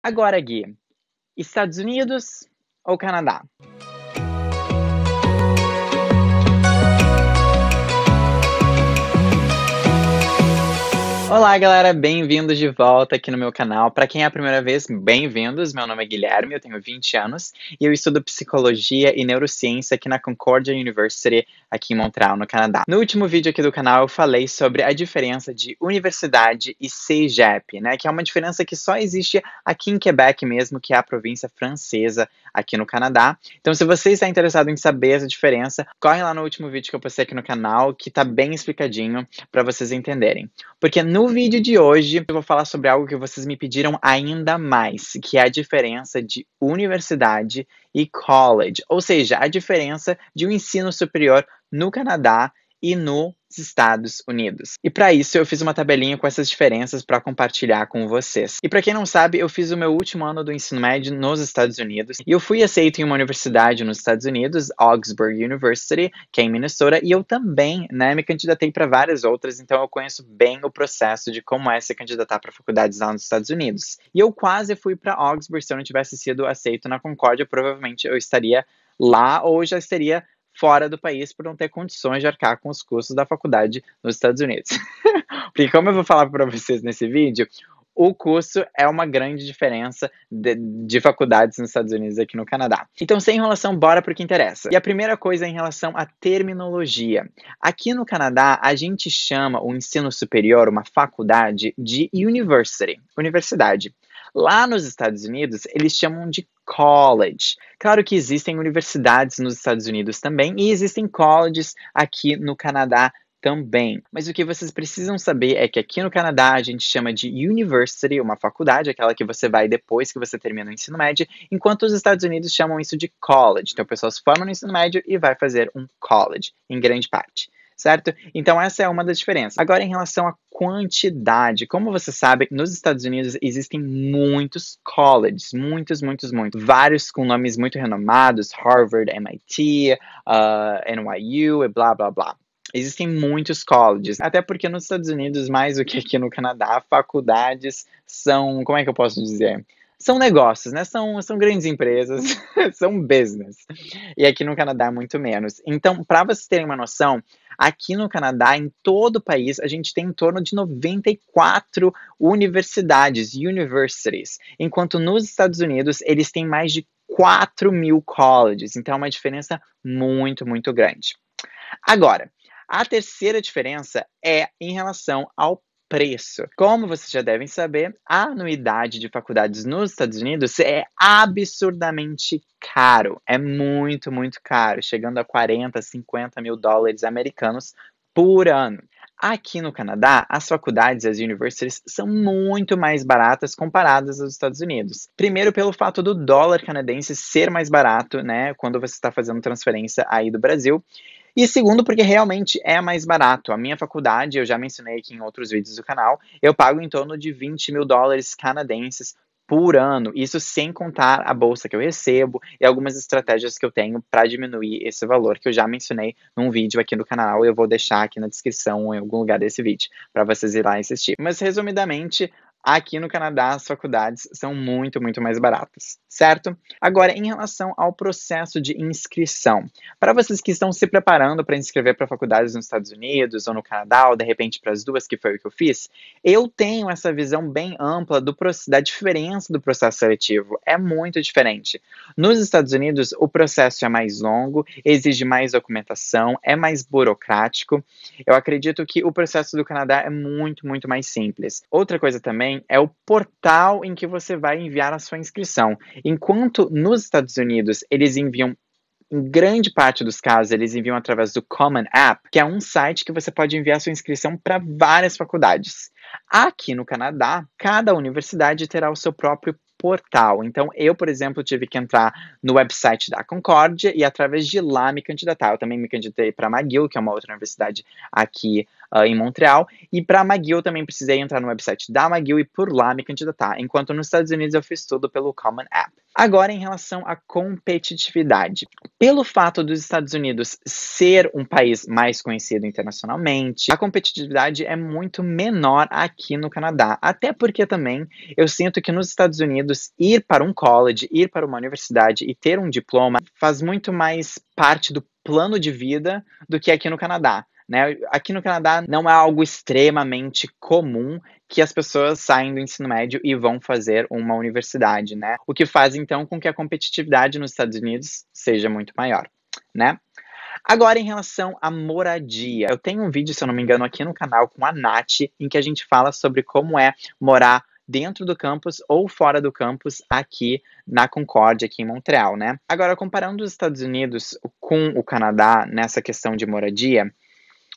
Agora, Gui, Estados Unidos ou Canadá? Olá, galera, bem-vindos de volta aqui no meu canal. Para quem é a primeira vez, bem-vindos. Meu nome é Guilherme, eu tenho 20 anos e eu estudo psicologia e neurociência aqui na Concordia University, aqui em Montreal, no Canadá. No último vídeo aqui do canal, eu falei sobre a diferença de universidade e cégep, né? Que é uma diferença que só existe aqui em Quebec mesmo, que é a província francesa aqui no Canadá. Então, se você está interessado em saber essa diferença, corre lá no último vídeo que eu postei aqui no canal, que tá bem explicadinho para vocês entenderem. Porque no vídeo de hoje eu vou falar sobre algo que vocês me pediram ainda mais, que é a diferença de universidade e college, ou seja, a diferença de um ensino superior no Canadá e nos Estados Unidos. E para isso eu fiz uma tabelinha com essas diferenças para compartilhar com vocês. E para quem não sabe, eu fiz o meu último ano do ensino médio nos Estados Unidos e eu fui aceito em uma universidade nos Estados Unidos, Augsburg University, que é em Minnesota, e eu também, né, me candidatei para várias outras, então eu conheço bem o processo de como é se candidatar para faculdades lá nos Estados Unidos. E eu quase fui para Augsburg, se eu não tivesse sido aceito na Concórdia, provavelmente eu estaria lá ou já estaria fora do país por não ter condições de arcar com os custos da faculdade nos Estados Unidos. Porque como eu vou falar para vocês nesse vídeo, o custo é uma grande diferença de faculdades nos Estados Unidos e aqui no Canadá. Então, sem enrolação, bora para o que interessa. E a primeira coisa é em relação à terminologia. Aqui no Canadá, a gente chama o ensino superior, uma faculdade, de universidade. Lá nos Estados Unidos, eles chamam de college. Claro que existem universidades nos Estados Unidos também e existem colleges aqui no Canadá também. Mas o que vocês precisam saber é que aqui no Canadá a gente chama de university, uma faculdade, aquela que você vai depois que você termina o ensino médio, enquanto os Estados Unidos chamam isso de college. Então, a pessoa se forma no ensino médio e vai fazer um college, em grande parte. Certo? Então, essa é uma das diferenças. Agora, em relação à quantidade, como você sabe, nos Estados Unidos existem muitos colleges, muitos, vários com nomes muito renomados, Harvard, MIT, NYU e blá, blá, blá. Existem muitos colleges, até porque nos Estados Unidos, mais do que aqui no Canadá, faculdades são, como é que eu posso dizer? São negócios, né? São grandes empresas, são business. E aqui no Canadá, muito menos. Então, para vocês terem uma noção, aqui no Canadá, em todo o país, a gente tem em torno de 94 universidades, universities, enquanto nos Estados Unidos eles têm mais de 4.000 colleges, então é uma diferença muito, muito grande. Agora, a terceira diferença é em relação ao preço. Como vocês já devem saber, a anuidade de faculdades nos Estados Unidos é absurdamente caro. É muito, muito caro, chegando a 40, 50 mil dólares americanos por ano. Aqui no Canadá, as faculdades, as universities, são muito mais baratas comparadas aos Estados Unidos. Primeiro, pelo fato do dólar canadense ser mais barato, né, quando você está fazendo transferência aí do Brasil. E segundo, porque realmente é mais barato. A minha faculdade, eu já mencionei aqui em outros vídeos do canal, eu pago em torno de 20 mil dólares canadenses por ano. Isso sem contar a bolsa que eu recebo e algumas estratégias que eu tenho para diminuir esse valor, que eu já mencionei num vídeo aqui no canal. Eu vou deixar aqui na descrição ou em algum lugar desse vídeo para vocês ir lá assistir. Mas resumidamente, aqui no Canadá, as faculdades são muito, muito mais baratas, certo? Agora, em relação ao processo de inscrição, para vocês que estão se preparando para inscrever para faculdades nos Estados Unidos ou no Canadá, ou de repente para as duas, que foi o que eu fiz, eu tenho essa visão bem ampla da diferença do processo seletivo. É muito diferente. Nos Estados Unidos, o processo é mais longo, exige mais documentação, é mais burocrático. Eu acredito que o processo do Canadá é muito, muito mais simples. Outra coisa também é o portal em que você vai enviar a sua inscrição. Enquanto nos Estados Unidos eles enviam, em grande parte dos casos, eles enviam através do Common App, que é um site que você pode enviar sua inscrição para várias faculdades. Aqui no Canadá, cada universidade terá o seu próprio portal. Então, eu, por exemplo, tive que entrar no website da Concórdia e através de lá me candidatar. Eu também me candidatei para a McGill, que é uma outra universidade aqui em Montreal, e para a McGill também precisei entrar no website da McGill e por lá me candidatar, enquanto nos Estados Unidos eu fiz tudo pelo Common App. Agora, em relação à competitividade. Pelo fato dos Estados Unidos ser um país mais conhecido internacionalmente, a competitividade é muito menor aqui no Canadá. Até porque também eu sinto que nos Estados Unidos Unidos, ir para um college, ir para uma universidade e ter um diploma faz muito mais parte do plano de vida do que aqui no Canadá, né? Aqui no Canadá não é algo extremamente comum que as pessoas saem do ensino médio e vão fazer uma universidade, né? O que faz então com que a competitividade nos Estados Unidos seja muito maior, né? Agora, em relação à moradia, eu tenho um vídeo, se eu não me engano, aqui no canal com a Nath, em que a gente fala sobre como é morar dentro do campus ou fora do campus aqui na Concórdia, aqui em Montreal, né? Agora, comparando os Estados Unidos com o Canadá nessa questão de moradia,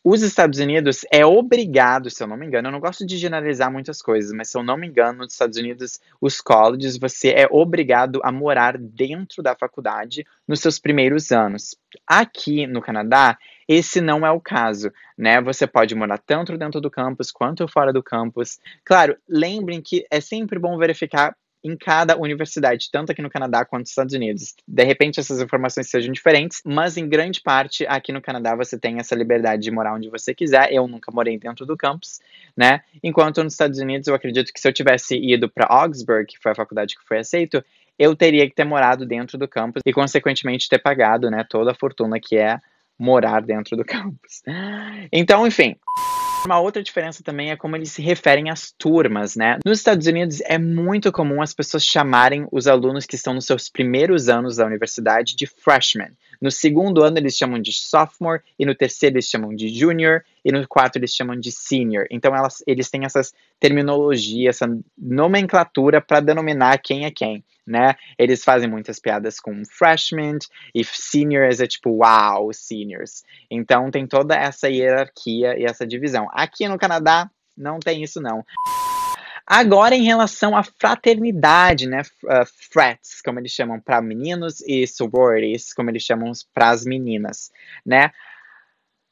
os Estados Unidos é obrigado, se eu não me engano, eu não gosto de generalizar muitas coisas, mas se eu não me engano, nos Estados Unidos, os colleges, você é obrigado a morar dentro da faculdade nos seus primeiros anos. Aqui no Canadá, esse não é o caso, né? Você pode morar tanto dentro do campus quanto fora do campus. Claro, lembrem que é sempre bom verificar em cada universidade, tanto aqui no Canadá quanto nos Estados Unidos. De repente essas informações sejam diferentes, mas em grande parte aqui no Canadá você tem essa liberdade de morar onde você quiser. Eu nunca morei dentro do campus, né? Enquanto nos Estados Unidos eu acredito que se eu tivesse ido para Augsburg, que foi a faculdade que foi aceito, eu teria que ter morado dentro do campus e consequentemente ter pagado, né, toda a fortuna que é morar dentro do campus. Então, enfim, uma outra diferença também é como eles se referem às turmas, né? Nos Estados Unidos é muito comum as pessoas chamarem os alunos que estão nos seus primeiros anos da universidade de freshmen. No segundo ano eles chamam de sophomore, e no terceiro eles chamam de junior, e no quarto eles chamam de senior. Então eles têm essas terminologias, essa nomenclatura para denominar quem é quem, né? Eles fazem muitas piadas com freshmen, e seniors é tipo, wow, seniors. Então tem toda essa hierarquia e essa divisão. Aqui no Canadá não tem isso não. Agora em relação à fraternidade, né, frats, como eles chamam para meninos, e sororities, como eles chamam para as meninas, né?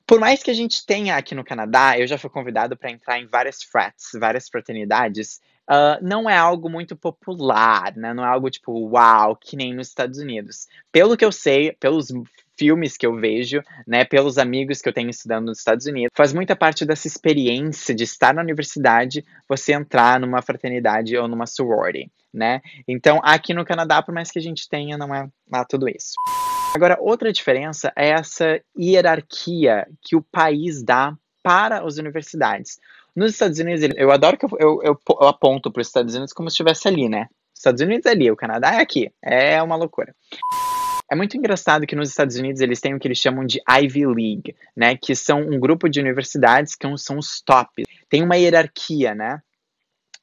Por mais que a gente tenha aqui no Canadá, eu já fui convidado para entrar em várias frats, várias fraternidades, não é algo muito popular, né? Não é algo tipo, uau, que nem nos Estados Unidos. Pelo que eu sei, pelos filmes que eu vejo, né, pelos amigos que eu tenho estudando nos Estados Unidos, faz muita parte dessa experiência de estar na universidade, você entrar numa fraternidade ou numa sorority, né? Então, aqui no Canadá, por mais que a gente tenha, não é lá tudo isso. Agora, outra diferença é essa hierarquia que o país dá para as universidades. Nos Estados Unidos, eu adoro que eu aponto para os Estados Unidos como se estivesse ali, né? Os Estados Unidos é ali, o Canadá é aqui. É uma loucura. É muito engraçado que nos Estados Unidos eles têm o que eles chamam de Ivy League, né? Que são um grupo de universidades que são os tops. Tem uma hierarquia, né?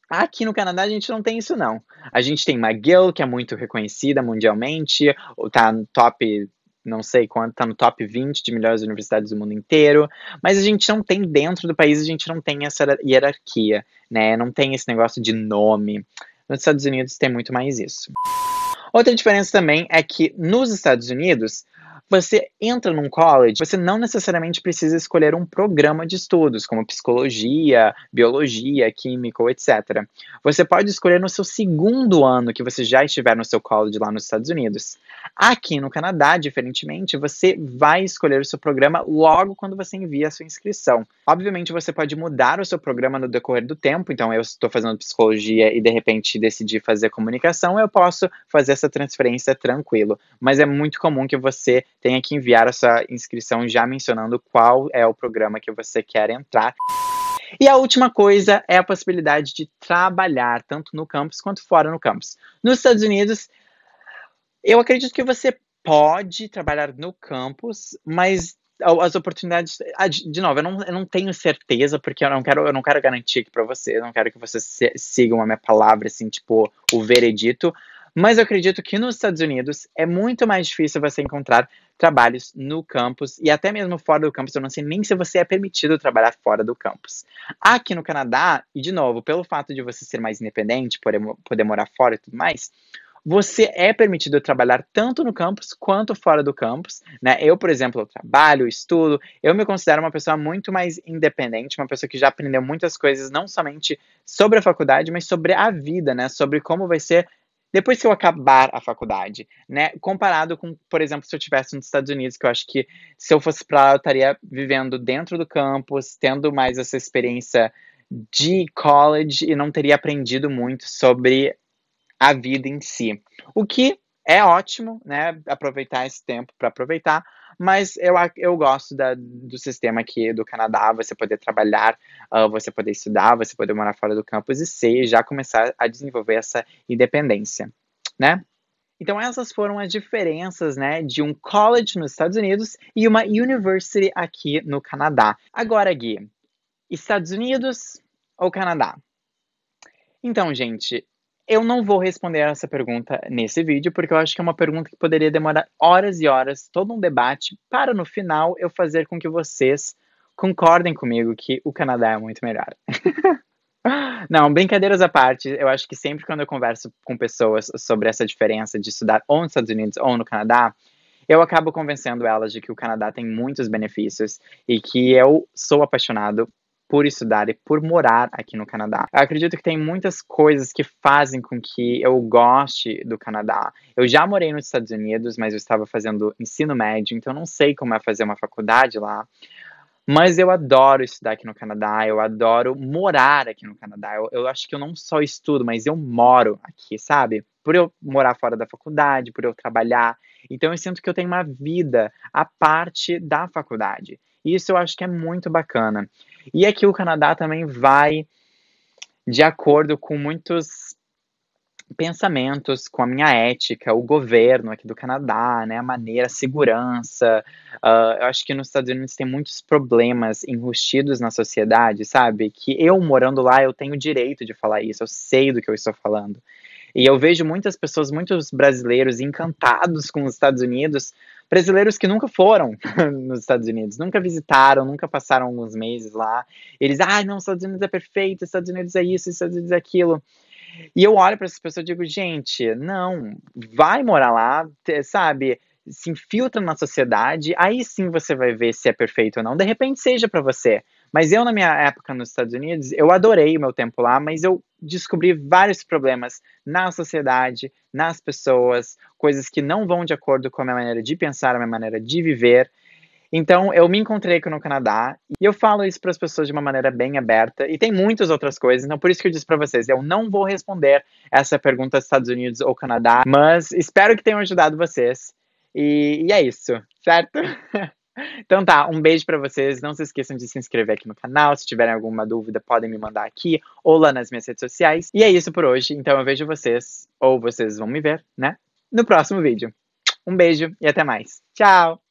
Aqui no Canadá a gente não tem isso não. A gente tem McGill, que é muito reconhecida mundialmente, ou tá no top, não sei quanto, tá no top 20 de melhores universidades do mundo inteiro, mas a gente não tem dentro do país, a gente não tem essa hierarquia, né? Não tem esse negócio de nome. Nos Estados Unidos tem muito mais isso. Outra diferença também é que nos Estados Unidos, você entra num college, você não necessariamente precisa escolher um programa de estudos, como psicologia, biologia, química, etc. Você pode escolher no seu segundo ano que você já estiver no seu college lá nos Estados Unidos. Aqui no Canadá, diferentemente, você vai escolher o seu programa logo quando você envia a sua inscrição. Obviamente, você pode mudar o seu programa no decorrer do tempo, então eu estou fazendo psicologia e de repente decidi fazer comunicação, eu posso fazer essa transferência tranquilo, mas é muito comum que você tenha que enviar a sua inscrição já mencionando qual é o programa que você quer entrar. E a última coisa é a possibilidade de trabalhar tanto no campus quanto fora no campus. Nos Estados Unidos, eu acredito que você pode trabalhar no campus, mas as oportunidades. De novo, eu não tenho certeza, porque eu não quero garantir aqui para você, eu não quero que você sigam a minha palavra, assim, tipo, o veredito. Mas eu acredito que nos Estados Unidos é muito mais difícil você encontrar trabalhos no campus e até mesmo fora do campus. Eu não sei nem se você é permitido trabalhar fora do campus. Aqui no Canadá, e de novo, pelo fato de você ser mais independente, poder morar fora e tudo mais, você é permitido trabalhar tanto no campus quanto fora do campus, né? Eu, por exemplo, eu trabalho, estudo, eu me considero uma pessoa muito mais independente, uma pessoa que já aprendeu muitas coisas, não somente sobre a faculdade, mas sobre a vida, né? Sobre como vai ser depois que eu acabar a faculdade, né? Comparado com, por exemplo, se eu estivesse nos Estados Unidos, que eu acho que se eu fosse para lá, eu estaria vivendo dentro do campus, tendo mais essa experiência de college e não teria aprendido muito sobre a vida em si. O que é ótimo, né, aproveitar esse tempo para aproveitar, mas eu gosto do sistema aqui do Canadá, você poder trabalhar, você poder estudar, você poder morar fora do campus e já começar a desenvolver essa independência, né. Então essas foram as diferenças, né, de um college nos Estados Unidos e uma university aqui no Canadá. Agora, Gui, Estados Unidos ou Canadá? Então, gente, eu não vou responder essa pergunta nesse vídeo, porque eu acho que é uma pergunta que poderia demorar horas e horas, todo um debate, para no final eu fazer com que vocês concordem comigo que o Canadá é muito melhor. Não, brincadeiras à parte, eu acho que sempre quando eu converso com pessoas sobre essa diferença de estudar ou nos Estados Unidos ou no Canadá, eu acabo convencendo elas de que o Canadá tem muitos benefícios e que eu sou apaixonado por estudar e por morar aqui no Canadá. Eu acredito que tem muitas coisas que fazem com que eu goste do Canadá. Eu já morei nos Estados Unidos, mas eu estava fazendo ensino médio, então eu não sei como é fazer uma faculdade lá. Mas eu adoro estudar aqui no Canadá, eu adoro morar aqui no Canadá. Eu acho que eu não só estudo, mas eu moro aqui, sabe? Por eu morar fora da faculdade, por eu trabalhar. Então eu sinto que eu tenho uma vida à parte da faculdade. E isso eu acho que é muito bacana. E aqui o Canadá também vai de acordo com muitos pensamentos, com a minha ética, o governo aqui do Canadá, né, a maneira, a segurança. Eu acho que nos Estados Unidos tem muitos problemas enrustidos na sociedade, sabe? Que eu morando lá, eu tenho o direito de falar isso, eu sei do que eu estou falando. E eu vejo muitas pessoas, muitos brasileiros encantados com os Estados Unidos, brasileiros que nunca foram nos Estados Unidos, nunca visitaram, nunca passaram alguns meses lá. Eles, não, os Estados Unidos é perfeito, os Estados Unidos é isso, os Estados Unidos é aquilo. E eu olho para essas pessoas e digo: "Gente, não, vai morar lá, sabe, se infiltra na sociedade, aí sim você vai ver se é perfeito ou não, de repente seja para você". Mas eu na minha época nos Estados Unidos, eu adorei o meu tempo lá, mas eu descobri vários problemas na sociedade, nas pessoas, coisas que não vão de acordo com a minha maneira de pensar, a minha maneira de viver. Então, eu me encontrei aqui no Canadá e eu falo isso para as pessoas de uma maneira bem aberta, e tem muitas outras coisas, então por isso que eu disse para vocês, eu não vou responder essa pergunta Estados Unidos ou Canadá, mas espero que tenham ajudado vocês. E é isso, certo? Então tá, um beijo para vocês, não se esqueçam de se inscrever aqui no canal, se tiverem alguma dúvida podem me mandar aqui ou lá nas minhas redes sociais. E é isso por hoje, então eu vejo vocês, ou vocês vão me ver, né, no próximo vídeo. Um beijo e até mais. Tchau!